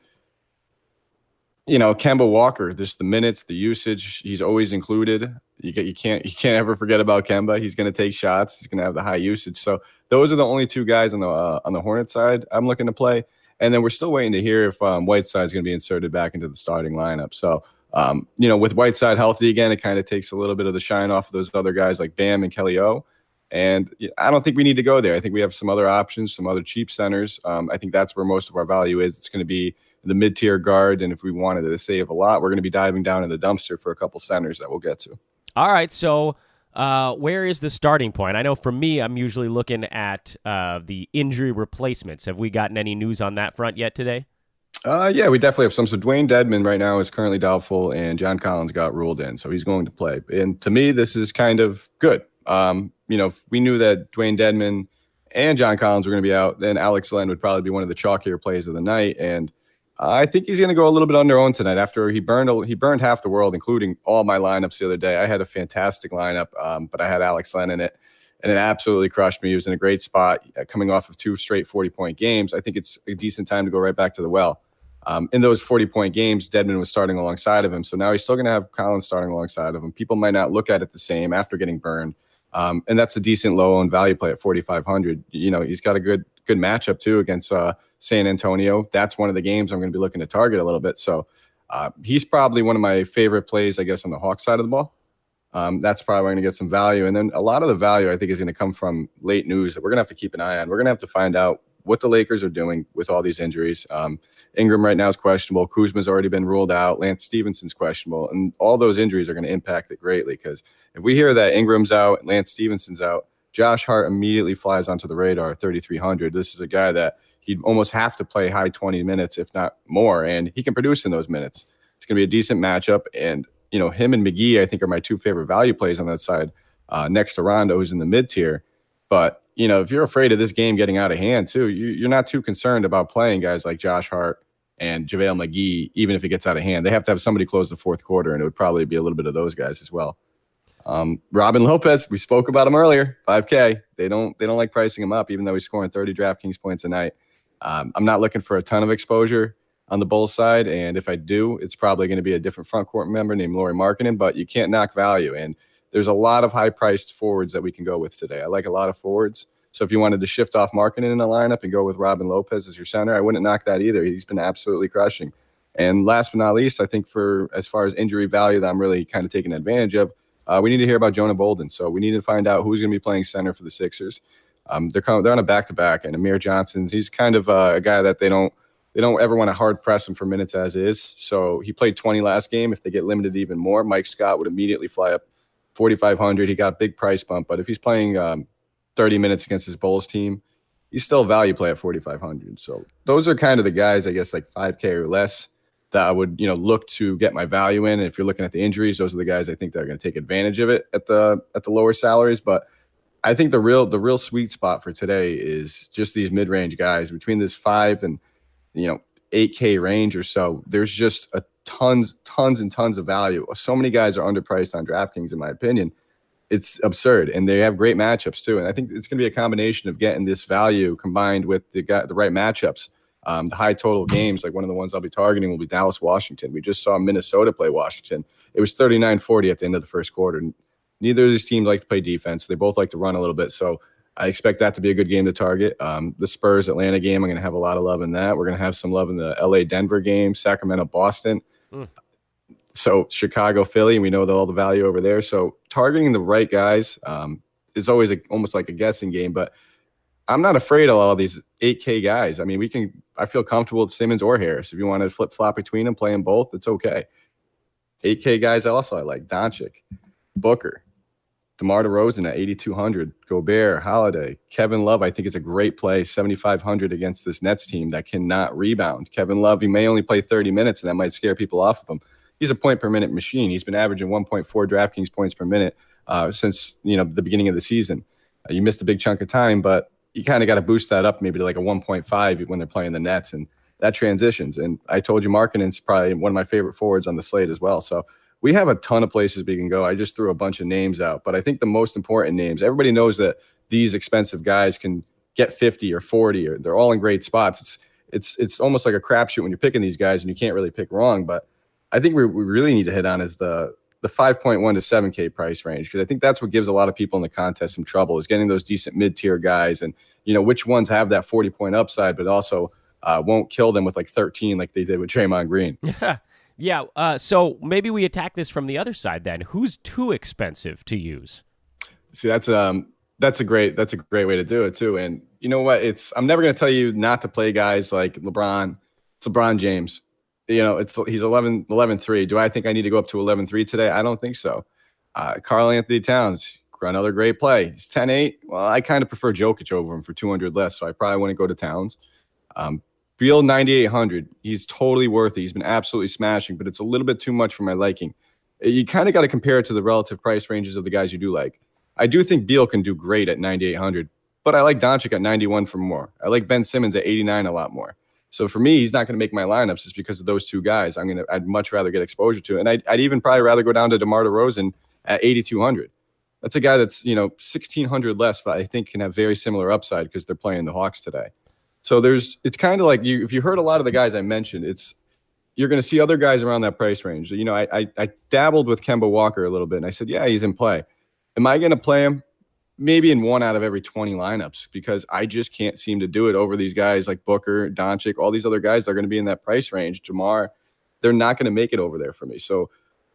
Kemba Walker, just the minutes, the usage, he's always included. You can't ever forget about Kemba. He's going to take shots. He's going to have the high usage. So those are the only two guys on the Hornets side I'm looking to play. And then we're still waiting to hear if Whiteside's going to be inserted back into the starting lineup. So with Whiteside healthy again, it kind of takes a little bit of the shine off of those other guys like Bam and Kelly O. And I don't think we need to go there. I think we have some other options, some other cheap centers. I think that's where most of our value is. It's going to be the mid-tier guard, and if we wanted to save a lot, we're going to be diving down in the dumpster for a couple centers that we'll get to. All right, so where is the starting point? I know for me, I'm usually looking at the injury replacements. Have we gotten any news on that front yet today? Yeah, we definitely have some. So Dwayne Dedmon right now is currently doubtful, and John Collins got ruled in, so he's going to play. And to me, this is kind of good. If we knew that Dwayne Dedmon and John Collins were going to be out, then Alex Len would probably be one of the chalkier plays of the night. And I think he's going to go a little bit on their own tonight after he burned half the world, including all my lineups the other day. I had a fantastic lineup, but I had Alex Len in it, and it absolutely crushed me. He was in a great spot coming off of 2 straight 40-point games. I think it's a decent time to go right back to the well. In those 40-point games, Dedmon was starting alongside of him, so now he's still going to have Collins starting alongside of him. People might not look at it the same after getting burned, and that's a decent low-owned value play at 4,500. He's got a good matchup too against San Antonio. That's one of the games I'm going to be looking to target a little bit. So he's probably one of my favorite plays, I guess, on the Hawks side of the ball. That's probably going to get some value. And then a lot of the value, I think, is going to come from late news that we're going to have to keep an eye on. We're going to have to find out what the Lakers are doing with all these injuries. Ingram right now is questionable. Kuzma's already been ruled out. Lance Stevenson's questionable. And all those injuries are going to impact it greatly, because if we hear that Ingram's out, Lance Stevenson's out, Josh Hart immediately flies onto the radar at 3,300. This is a guy that he'd almost have to play high 20 minutes, if not more, and he can produce in those minutes. It's going to be a decent matchup, and him and McGee, I think, are my 2 favorite value plays on that side, next to Rondo, who's in the mid-tier. But, if you're afraid of this game getting out of hand, too, you're not too concerned about playing guys like Josh Hart and JaVale McGee, even if it gets out of hand. They have to have somebody close the fourth quarter, and it would probably be a little bit of those guys as well. Robin Lopez, we spoke about him earlier, 5K. They don't like pricing him up, even though he's scoring 30 DraftKings points a night. I'm not looking for a ton of exposure on the Bulls side, and if I do, it's probably going to be a different front court member named Lauri Markkanen, but you can't knock value, and there's a lot of high-priced forwards that we can go with today. I like a lot of forwards, so if you wanted to shift off Markkanen in the lineup and go with Robin Lopez as your center, I wouldn't knock that either. He's been absolutely crushing. And last but not least, I think for as far as injury value that I'm really kind of taking advantage of, we need to hear about Jonah Bolden. So we need to find out who's going to be playing center for the Sixers. They're on a back-to-back, and Amir Johnson, he's kind of a guy that they don't ever want to hard press him for minutes as is. So he played 20 last game. If they get limited even more, Mike Scott would immediately fly up 4,500. He got a big price bump, but if he's playing 30 minutes against his Bulls team, he's still a value play at 4,500. So those are kind of the guys, I guess, like 5K or less that I would, look to get my value in. And if you're looking at the injuries, those are the guys I think that are going to take advantage of it at the lower salaries. But I think the real sweet spot for today is just these mid-range guys between this 5 and 8K range or so. There's just tons and tons of value. So many guys are underpriced on DraftKings, in my opinion. It's absurd, and they have great matchups too. And I think it's going to be a combination of getting this value combined with the right matchups. The high total games, like one of the ones I'll be targeting, will be Dallas, Washington. We just saw Minnesota play Washington. It was 39-40 at the end of the first quarter. Neither of these teams like to play defense. They both like to run a little bit. So I expect that to be a good game to target. The Spurs-Atlanta game, I'm going to have a lot of love in that. We're going to have some love in the LA-Denver game, Sacramento-Boston. So Chicago-Philly, we know all the value over there. So targeting the right guys is always almost like a guessing game, but I'm not afraid of all these 8K guys. I mean, I feel comfortable with Simmons or Harris. If you want to flip-flop between them, play them both, it's okay. 8K guys also I like. Doncic, Booker, DeMar DeRozan at 8,200, Gobert, Holiday, Kevin Love, I think is a great play, 7,500 against this Nets team that cannot rebound. Kevin Love, he may only play 30 minutes, and that might scare people off of him. He's a point-per-minute machine. He's been averaging 1.4 DraftKings points per minute since the beginning of the season. You missed a big chunk of time, but you kind of got to boost that up maybe to like a 1.5 when they're playing the Nets, and that transitions. And I told you Markkanen's probably one of my favorite forwards on the slate as well. So we have a ton of places we can go. I just threw a bunch of names out, but I think the most important names, everybody knows that these expensive guys can get 50 or 40, or they're all in great spots. It's almost like a crapshoot when you're picking these guys, and you can't really pick wrong. But I think we really need to hit on is the 5.1 to 7K price range, because I think that's what gives a lot of people in the contest some trouble, is getting those decent mid-tier guys, and which ones have that 40-point upside, but also won't kill them with like 13 like they did with Draymond Green. Yeah. So maybe we attack this from the other side then. Who's too expensive to use? See, that's a great way to do it too. And you know what? I'm never going to tell you not to play guys like LeBron. It's LeBron James. He's 11-3. Do I think I need to go up to 11-3 today? I don't think so. Karl Anthony Towns, another great play. He's 10-8. Well, I kind of prefer Jokic over him for 200 less, so I probably wouldn't go to Towns. Beal 9,800. He's totally worth it. He's been absolutely smashing, but it's a little bit too much for my liking. You kind of got to compare it to the relative price ranges of the guys you do like. I do think Beal can do great at 9,800, but I like Doncic at 91 for more. I like Ben Simmons at 89 a lot more. So for me, he's not going to make my lineups just because of those two guys. I'd much rather get exposure to, and I'd even probably rather go down to DeMar DeRozan at 8,200. That's a guy that's 1,600 less that I think can have very similar upside because they're playing the Hawks today. So it's kind of like if you heard a lot of the guys I mentioned, you're going to see other guys around that price range. I dabbled with Kemba Walker a little bit, and I said, yeah, he's in play. Am I going to play him? Maybe in 1 out of every 20 lineups, because I just can't seem to do it over these guys like Booker, Doncic, all these other guys that are going to be in that price range. Jamar, they're not going to make it over there for me. So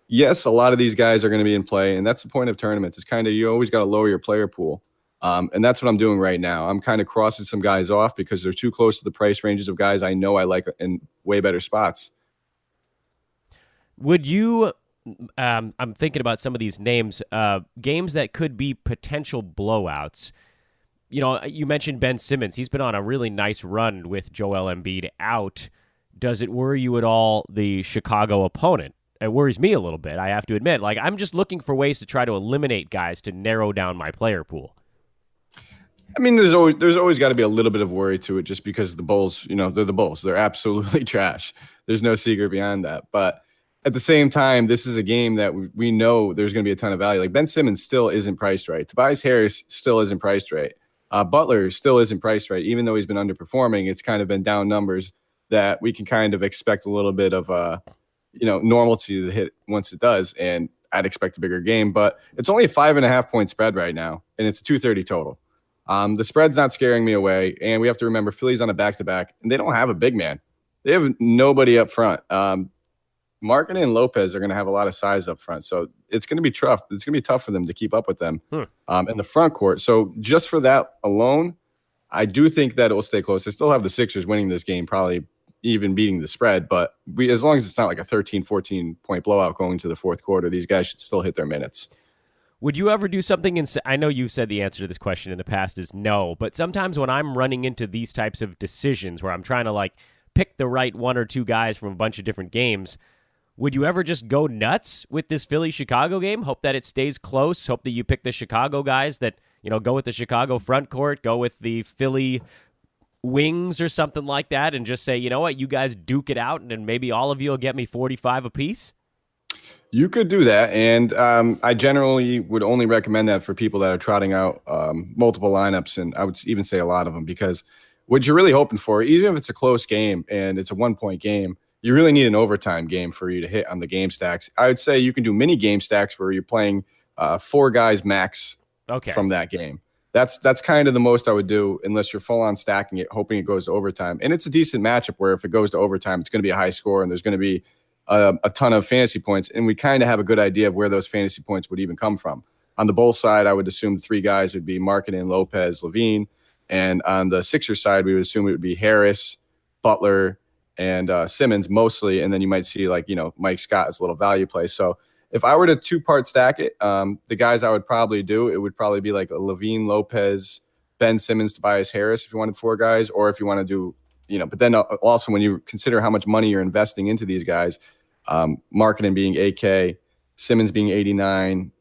yes, a lot of these guys are going to be in play, and that's the point of tournaments. It's kind of, you always got to lower your player pool. And that's what I'm doing right now. I'm kind of crossing some guys off because they're too close to the price ranges of guys I know I like in way better spots. Would you, I'm thinking about some of these names, games that could be potential blowouts. You mentioned Ben Simmons. He's been on a really nice run with Joel Embiid out. Does it worry you at all, the Chicago opponent? It worries me a little bit, I have to admit. Like, I'm just looking for ways to try to eliminate guys to narrow down my player pool. I mean, there's always got to be a little bit of worry to it, just because the Bulls, they're the Bulls. They're absolutely trash. There's no secret beyond that. But at the same time, this is a game that we know there's going to be a ton of value. Like, Ben Simmons still isn't priced right. Tobias Harris still isn't priced right. Butler still isn't priced right. Even though he's been underperforming, it's kind of been down numbers that we can kind of expect a little bit of normalcy to hit once it does. And I'd expect a bigger game. But it's only a 5.5 point spread right now, and it's a 230 total. The spread's not scaring me away, and we have to remember Philly's on a back-to-back, and they don't have a big man. They have nobody up front. Markkanen and Lopez are going to have a lot of size up front, so it's going to be tough. It's going to be tough for them to keep up with them in the front court. So just for that alone, I do think that it will stay close. I still have the Sixers winning this game, probably even beating the spread, but as long as it's not like a 13, 14-point blowout going to the fourth quarter, these guys should still hit their minutes. Would you ever do something I know you said the answer to this question in the past is no, but sometimes when I'm running into these types of decisions where I'm trying to pick the right 1 or 2 guys from a bunch of different games, would you ever just go nuts with this Philly-Chicago game? Hope that it stays close? Hope that you pick the Chicago guys that, go with the Chicago front court, go with the Philly wings or something like that, and just say, you know what, you guys duke it out, and then maybe all of you will get me 45 apiece? You could do that, and I generally would only recommend that for people that are trotting out multiple lineups, and I would even say a lot of them, because what you're really hoping for, even if it's a close game and it's a 1-point game, you really need an overtime game for you to hit on the game stacks. I would say you can do mini game stacks where you're playing 4 guys max from that game. That's kind of the most I would do, unless you're full on stacking it, hoping it goes to overtime. And it's a decent matchup where if it goes to overtime, it's going to be a high score and there's going to be a ton of fantasy points, and we kind of have a good idea of where those fantasy points would even come from. On the Bulls side, I would assume the 3 guys would be Markkanen, Lopez, Levine, and on the Sixers side, we would assume it would be Harris, Butler, and Simmons mostly, and then you might see Mike Scott as a little value play. So if I were to 2-part stack it, the guys I would probably do, it would probably be like a Levine, Lopez, Ben Simmons, Tobias Harris if you wanted 4 guys, or if you want to do but then also when you consider how much money you're investing into these guys, Markkanen being 8K, Simmons being 89,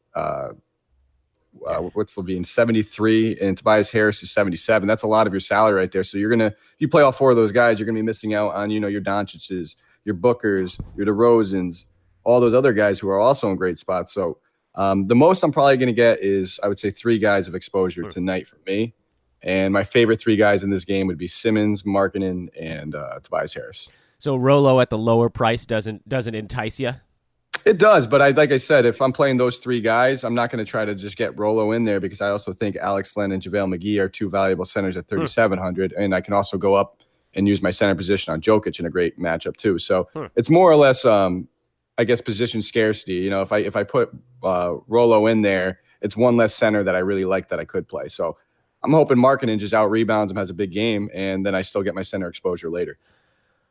what's Levine, 73, and Tobias Harris is 77. That's a lot of your salary right there. So if you play all 4 of those guys, you're going to be missing out on, your Doncic's, your Bookers, your DeRozans, all those other guys who are also in great spots. So the most I'm probably going to get is, I would say, 3 guys of exposure tonight for me. And my favorite 3 guys in this game would be Simmons, Markkanen, and Tobias Harris. So Rolo at the lower price doesn't entice you? It does, but like I said, if I'm playing those 3 guys, I'm not going to try to just get Rolo in there because I also think Alex Len and JaVale McGee are 2 valuable centers at 3,700, and I can also go up and use my center position on Jokic in a great matchup too. So it's more or less, I guess, position scarcity. You know, if I put Rolo in there, it's one less center that I really like that I could play. So I'm hoping Markkanen just out rebounds him, has a big game, and then I still get my center exposure later.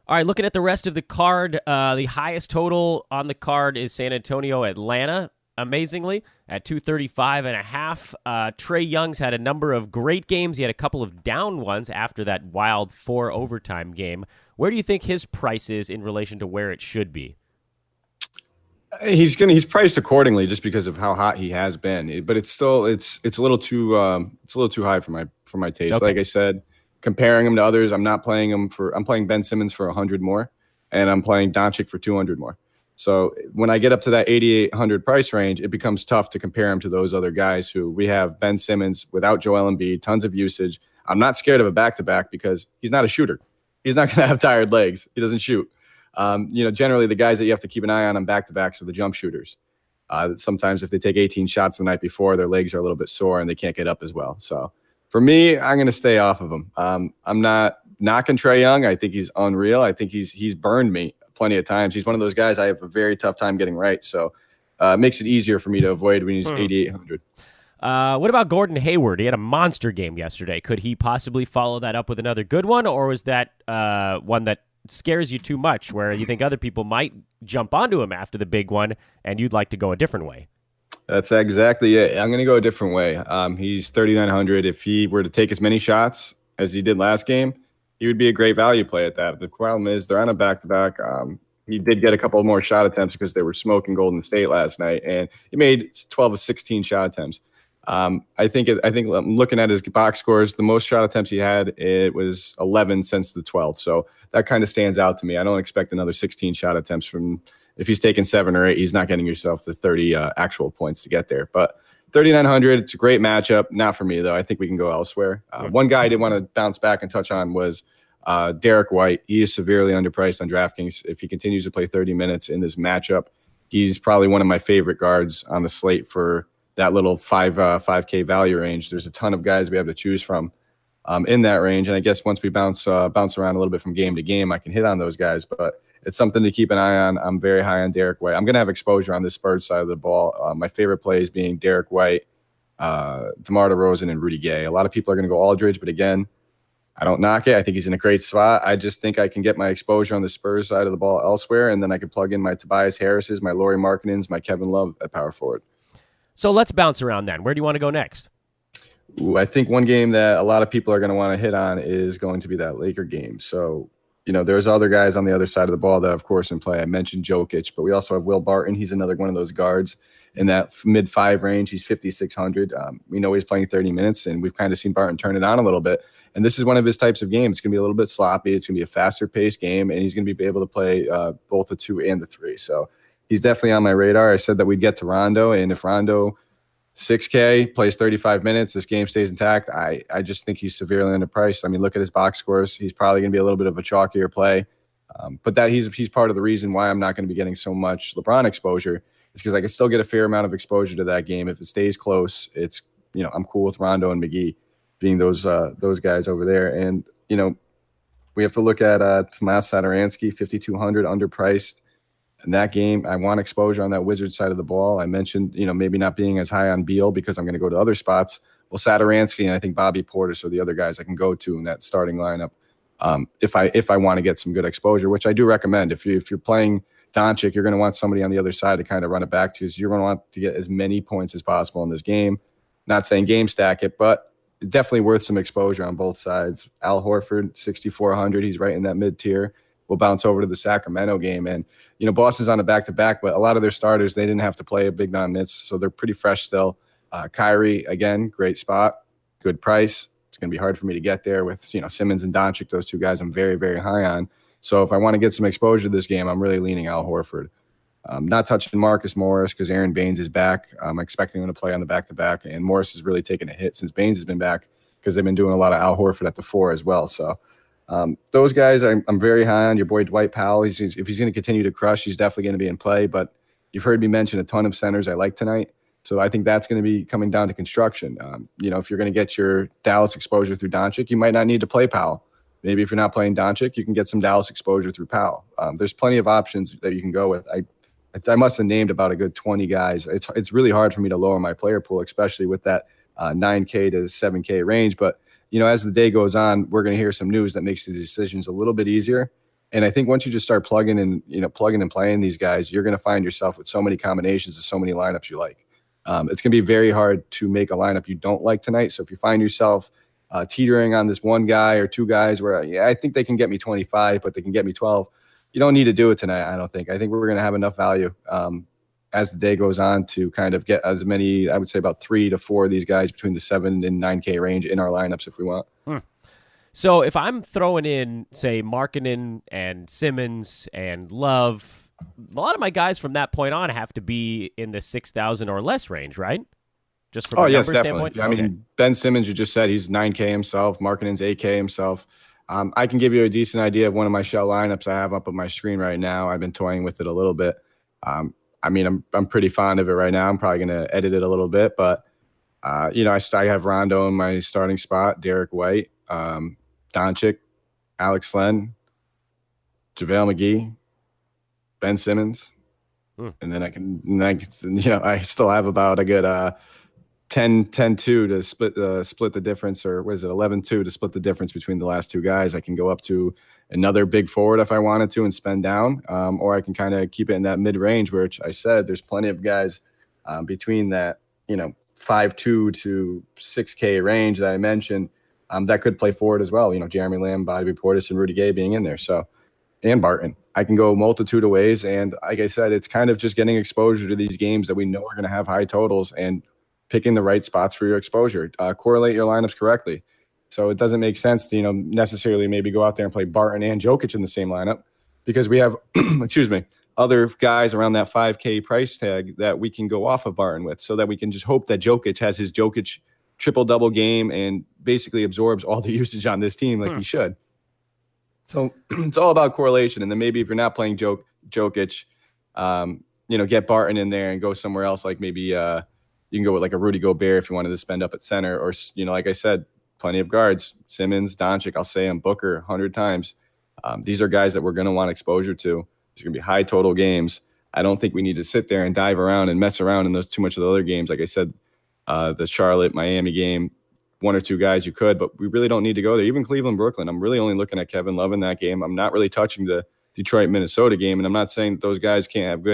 All right, looking at the rest of the card, the highest total on the card is San Antonio, Atlanta, amazingly, at 235.5. Trae Young's had a number of great games. He had a couple of down ones after that wild 4 overtime game. Where do you think his price is in relation to where it should be? He's priced accordingly just because of how hot he has been, but it's still it's a little too high for my taste. Okay. Like I said, comparing him to others, I'm playing Ben Simmons for 100 more, and I'm playing Doncic for 200 more. So when I get up to that 8,800 price range, it becomes tough to compare him to those other guys who we have. Ben Simmons without Joel Embiid, tons of usage. I'm not scared of a back-to-back because he's not a shooter. He's not going to have tired legs. He doesn't shoot. Generally the guys that you have to keep an eye on back-to-backs are the jump shooters. Sometimes if they take 18 shots the night before, their legs are a little bit sore and they can't get up as well. So for me, I'm going to stay off of him. I'm not knocking Trae Young. I think he's unreal. I think he's burned me plenty of times. He's one of those guys I have a very tough time getting right. So it makes it easier for me to avoid when he's 8,800. What about Gordon Hayward? He had a monster game yesterday. Could he possibly follow that up with another good one, or was that one that scares you too much where you think other people might jump onto him after the big one and you'd like to go a different way? That's exactly it. I'm going to go a different way. He's 3,900. If he were to take as many shots as he did last game, he would be a great value play at that. The problem is they're on a back-to-back. He did get a couple more shot attempts because they were smoking Golden State last night, and he made 12 of 16 shot attempts. I think I'm looking at his box scores. The most shot attempts he had, it was 11 since the 12th. So that kind of stands out to me. I don't expect another 16 shot attempts from. If he's taking 7 or 8, he's not getting yourself to 30 actual points to get there. But 3,900, it's a great matchup. Not for me, though. I think we can go elsewhere. One guy I did want to bounce back and touch on was Derek White. He is severely underpriced on DraftKings. If he continues to play 30 minutes in this matchup, he's probably one of my favorite guards on the slate for that little 5K value range. There's a ton of guys we have to choose from in that range. And I guess once we bounce around a little bit from game to game, I can hit on those guys. But it's something to keep an eye on. I'm very high on Derek White. I'm going to have exposure on this Spurs side of the ball. My favorite plays being Derek White, DeMar DeRozan, and Rudy Gay. A lot of people are going to go Aldridge, but again, I don't knock it. I think he's in a great spot. I just think I can get my exposure on the Spurs side of the ball elsewhere, and then I can plug in my Tobias Harris's, my Lauri Markkanen's, my Kevin Love at power forward. So let's bounce around then. Where do you want to go next? I think one game that a lot of people are going to want to hit on is going to be that Laker game. So, there's other guys on the other side of the ball that, of course, in play. I mentioned Jokic, but we also have Will Barton. He's another one of those guards in that mid-5 range. He's 5,600. We know he's playing 30 minutes, and we've kind of seen Barton turn it on a little bit. And this is one of his types of games. It's going to be a little bit sloppy. It's going to be a faster-paced game, and he's going to be able to play both the 2 and the 3. So he's definitely on my radar. I said that we'd get to Rondo, and if Rondo 6K plays 35 minutes, this game stays intact, I just think he's severely underpriced. I mean, look at his box scores. He's probably going to be a little bit of a chalkier play. But that he's part of the reason why I'm not going to be getting so much LeBron exposure is because I can still get a fair amount of exposure to that game. If it stays close, it's, I'm cool with Rondo and McGee being those guys over there. And, we have to look at Tomas Satoransky, 5,200, underpriced. In that game, I want exposure on that Wizards side of the ball. I mentioned, maybe not being as high on Beal because I'm going to go to other spots. Well, Satoransky and I think Bobby Portis are the other guys I can go to in that starting lineup if I want to get some good exposure, which I do recommend. If you're playing Doncic, you're going to want somebody on the other side to kind of run it back to you. So you're going to want to get as many points as possible in this game. Not saying game stack it, but definitely worth some exposure on both sides. Al Horford, 6,400. He's right in that mid-tier. We'll bounce over to the Sacramento game. And, Boston's on a back-to-back, but a lot of their starters, they didn't have to play a big minutes, so they're pretty fresh still. Kyrie, again, great spot, good price. It's going to be hard for me to get there with, Simmons and Doncic, those 2 guys I'm very, very high on. So if I want to get some exposure to this game, I'm really leaning Al Horford. Not touching Marcus Morris because Aaron Baines is back. I'm expecting him to play on the back-to-back, and Morris has really taken a hit since Baines has been back because they've been doing a lot of Al Horford at the 4 as well. So those guys I'm very high on. Your boy Dwight Powell, if he's going to continue to crush, he's definitely going to be in play. But you've heard me mention a ton of centers I like tonight. So I think that's going to be coming down to construction. If you're going to get your Dallas exposure through Doncic, you might not need to play Powell. Maybe if you're not playing Doncic, you can get some Dallas exposure through Powell. There's plenty of options that you can go with. I must have named about a good 20 guys. It's really hard for me to lower my player pool, especially with that 9K to 7K range. But, as the day goes on, we're going to hear some news that makes the decisions a little bit easier. And I think once you just start plugging and playing these guys, you're going to find yourself with so many combinations of so many lineups you like. It's going to be very hard to make a lineup you don't like tonight. So if you find yourself teetering on this one guy or two guys where, I think they can get me 25, but they can get me 12, you don't need to do it tonight, I don't think. I think we're going to have enough value as the day goes on to kind of get as many, I would say about 3 to 4 of these guys between the 7 and 9K range in our lineups if we want. So if I'm throwing in, say, Markkanen and Simmons and Love, a lot of my guys from that point on have to be in the 6,000 or less range, right? Just from a number standpoint? Yeah, I mean, Ben Simmons, you just said he's 9K himself. Markkanen's 8K himself. I can give you a decent idea of one of my shell lineups I have up on my screen right now. I've been toying with it a little bit. I'm pretty fond of it right now. I'm probably going to edit it a little bit, but I have Rondo in my starting spot, Derek White, Doncic, Alex Len, JaVale McGee, Ben Simmons, and then I still have about a good 10-2 to split the difference, or what is it, 11-2 to split the difference between the last two guys. I can go up to another big forward if I wanted to and spend down, or I can kind of keep it in that mid-range, which I said there's plenty of guys between that 5'2 to 6K range that I mentioned that could play forward as well. Jeremy Lamb, Bobby Portis, and Rudy Gay being in there. So, and Barton. I can go a multitude of ways. And like I said, it's kind of just getting exposure to these games that we know are going to have high totals and picking the right spots for your exposure. Correlate your lineups correctly. So it doesn't make sense to, necessarily maybe go out there and play Barton and Jokic in the same lineup because we have, other guys around that 5K price tag that we can go off of Barton with, so that we can just hope that Jokic has his Jokic triple-double game and basically absorbs all the usage on this team like he should. So it's all about correlation. And then maybe if you're not playing Jokic, get Barton in there and go somewhere else. Like maybe you can go with like a Rudy Gobert if you wanted to spend up at center, or, like I said, plenty of guards, Simmons, Doncic, I'll say him, Booker 100 times. These are guys that we're going to want exposure to. There's going to be high total games. I don't think we need to sit there and dive around and mess around in those too much of the other games. Like I said, the Charlotte, Miami game, 1 or 2 guys you could, but we really don't need to go there. Even Cleveland, Brooklyn, I'm really only looking at Kevin Love in that game. I'm not really touching the Detroit, Minnesota game, and I'm not saying that those guys can't have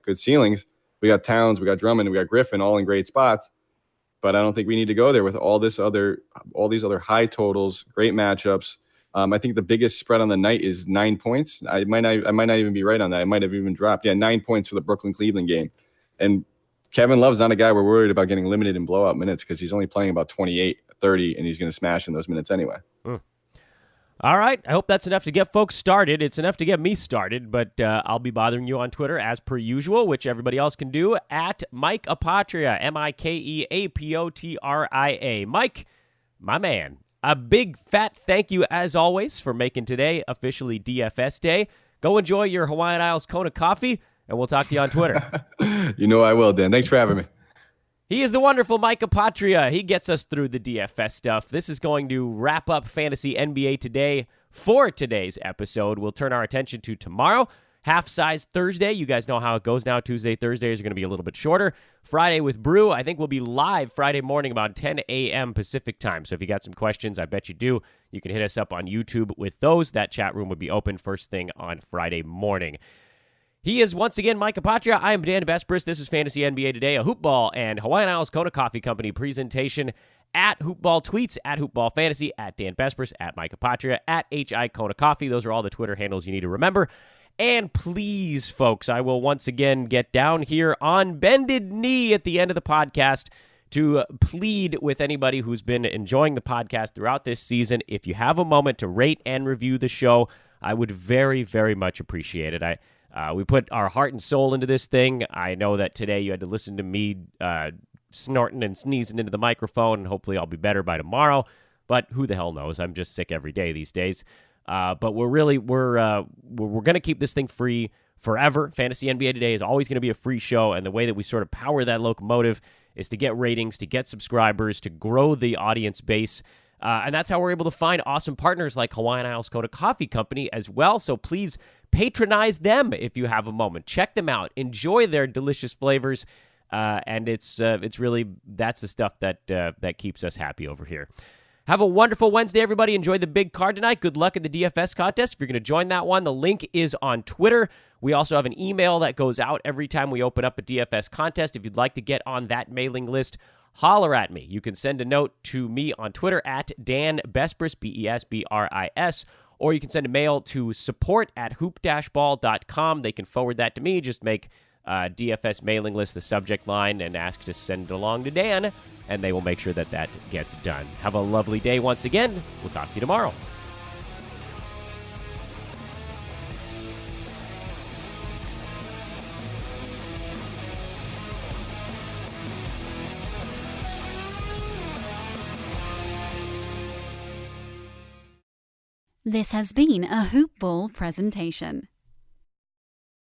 good ceilings. We got Towns, we got Drummond, we got Griffin, all in great spots, but I don't think we need to go there with all these other high totals, great matchups. I think the biggest spread on the night is 9 points. I might not even be right on that. I might have even dropped. Yeah, 9 points for the Brooklyn-Cleveland game, and Kevin Love's not a guy we're worried about getting limited in blowout minutes because he's only playing about 28, 30, and he's going to smash in those minutes anyway. All right. I hope that's enough to get folks started. It's enough to get me started, but I'll be bothering you on Twitter as per usual, which everybody else can do, at Mike Apotria, MikeApotria. Mike, my man, a big fat thank you as always for making today officially DFS Day. Go enjoy your Hawaiian Isles Kona coffee, and we'll talk to you on Twitter. I will, Dan. Thanks for having me. He is the wonderful Mike Apotria. He gets us through the DFS stuff. This is going to wrap up Fantasy NBA today for today's episode. We'll turn our attention to tomorrow, half-size Thursday. You guys know how it goes now. Tuesday, Thursdays are going to be a little bit shorter. Friday with Brew, I think we'll be live Friday morning about 10 a.m. Pacific time. So if you got some questions, I bet you do, you can hit us up on YouTube with those. That chat room would be open first thing on Friday morning. He is once again Mike Apotria. I am Dan Besbris. This is Fantasy NBA Today, a Hoopball and Hawaiian Isles Kona Coffee Company presentation. At Hoopball Tweets, at Hoopball Fantasy, at Dan Besbris, at Mike Apotria, at HI Kona Coffee. Those are all the Twitter handles you need to remember. And please, folks, I will once again get down here on bended knee at the end of the podcast to plead with anybody who's been enjoying the podcast throughout this season. If you have a moment to rate and review the show, I would very, very much appreciate it. We put our heart and soul into this thing. I know that today you had to listen to me snorting and sneezing into the microphone, and hopefully I'll be better by tomorrow. But who the hell knows? I'm just sick every day these days. But we're going to keep this thing free forever. Fantasy NBA Today is always going to be a free show, and the way that we sort of power that locomotive is to get ratings, to get subscribers, to grow the audience base. And that's how we're able to find awesome partners like Hawaiian Isles Coda Coffee Company as well. So please patronize them if you have a moment. Check them out. Enjoy their delicious flavors. And it's really, that's the stuff that keeps us happy over here. Have a wonderful Wednesday, everybody. Enjoy the big card tonight. Good luck in the DFS contest. If you're going to join that one, the link is on Twitter. We also have an email that goes out every time we open up a DFS contest. If you'd like to get on that mailing list, holler at me. You can send a note to me on Twitter at Dan Besbris, BESBRIS, or you can send a mail to support@hoop-ball.com. They can forward that to me. Just make DFS mailing list the subject line and ask to send it along to Dan, and they will make sure that gets done. Have a lovely day once again. We'll talk to you tomorrow. This has been a Hoop Ball presentation.